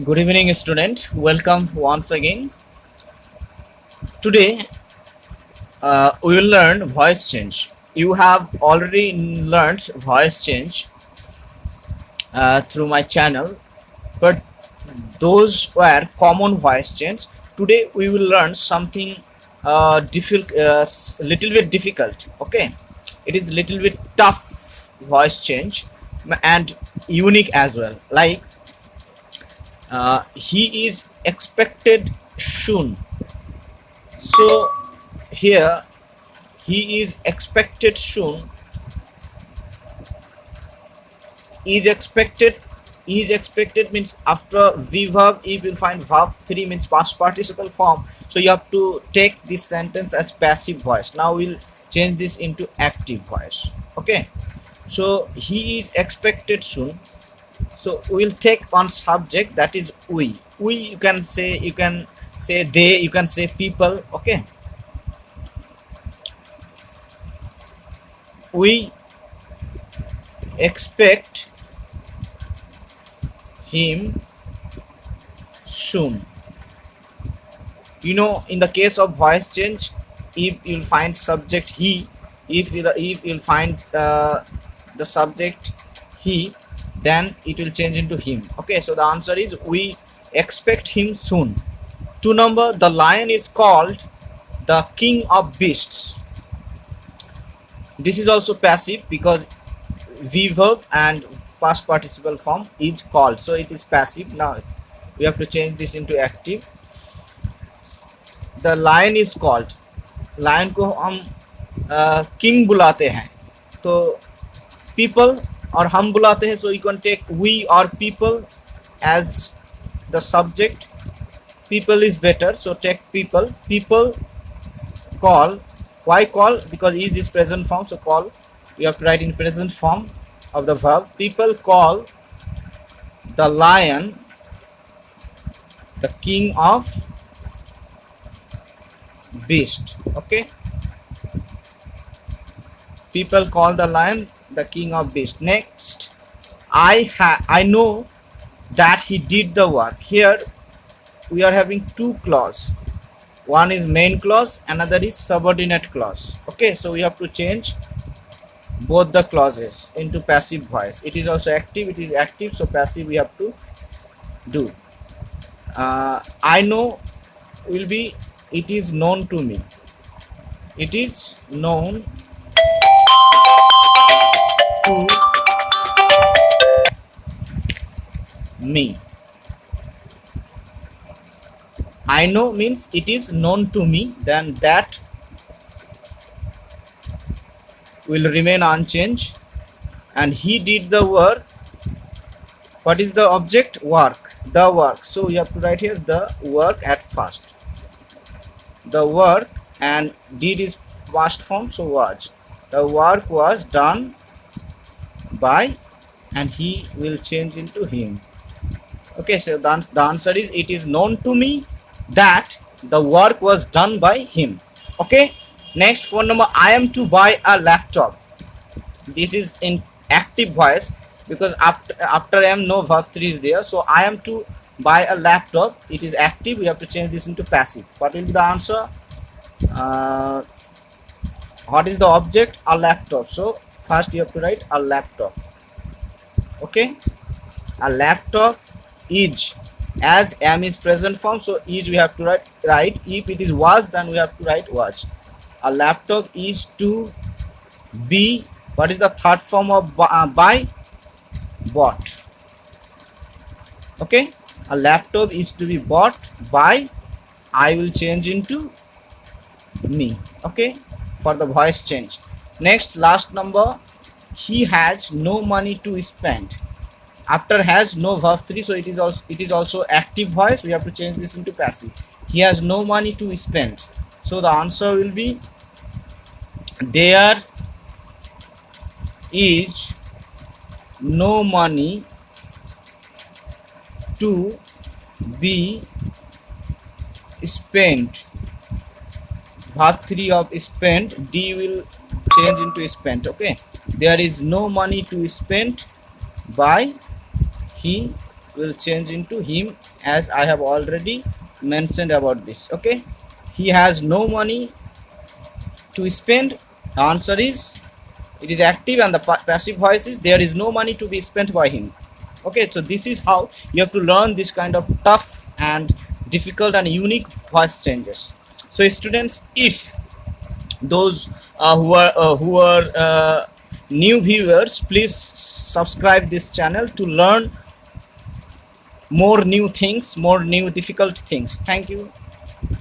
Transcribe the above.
Good evening, student. Welcome once again. Today, we will learn voice change. You have already learned voice change through my channel, but those were common voice change. Today, we will learn something little bit difficult. Okay, it is little bit tough voice change and unique as well. Like he is expected soon. So here he is expected soon. Is expected means after v verb, if you find verb 3 means past participle form, so you have to take this sentence as passive voice. Now we'll change this into active voice. Okay, so he is expected soon. So we'll take one subject, that is we. You can say they, you can say people. Okay, we expect him soon. In the case of voice change, if you'll find subject he, if you'll find the subject he, then it will change into him. Okay, so the answer is we expect him soon. 2 number, the lion is called the king of beasts. This is also passive because v verb and past participle form is called, so it is passive. Now we have to change this into active. The lion is called, lion को हम king बुलाते हैं, तो people और हम बुलाते हैं, so you can take we or people as the subject. People is better, so take people. People call. Why call? Because is present form, so call we have to write in present form of the verb. People call the lion the king of beast. Okay, people call the lion the king of beast. Next, I know that he did the work. Here we are having two clause. One is main clause, another is subordinate clause. Okay, so we have to change both the clauses into passive voice. It is also active, it is active, so passive we have to do. I know will be it is known to me. It is known to me. I know means it is known to me, then that will remain unchanged. And he did the work. What is the object? Work. The work. So you have to write here the work at first. The work, and did is past form, so was. The work was done by, and he will change into him. Okay, so the answer is it is known to me that the work was done by him. Okay, next, 4 number, I am to buy a laptop. This is in active voice because after am no verb 3 is there, so I am to buy a laptop, it is active. We have to change this into passive. What will be the answer? What is the object? A laptop, so first you have to write a laptop. Okay, a laptop is, as am is present form, so is we have to write. If it is was, then we have to write was. A laptop is to be, what is the third form of buy? Bought. Okay, a laptop is to be bought by, I will change into me. Okay, for the voice change. Next, last number, he has no money to spend. After has no verb 3, so it is also active voice. We have to change this into passive. He has no money to spend, so the answer will be there is no money to be spent. Verb 3 of spent, D will change into spent. Okay, there is no money to spend by, he will change into him, as I have already mentioned about this. Okay, he has no money to spend. The answer is, it is active, and the passive voice is, there is no money to be spent by him. Okay, so this is how you have to learn this kind of tough and difficult and unique voice changes. So students, if those who are new viewers, please subscribe this channel to learn more new things, more new difficult things. Thank you.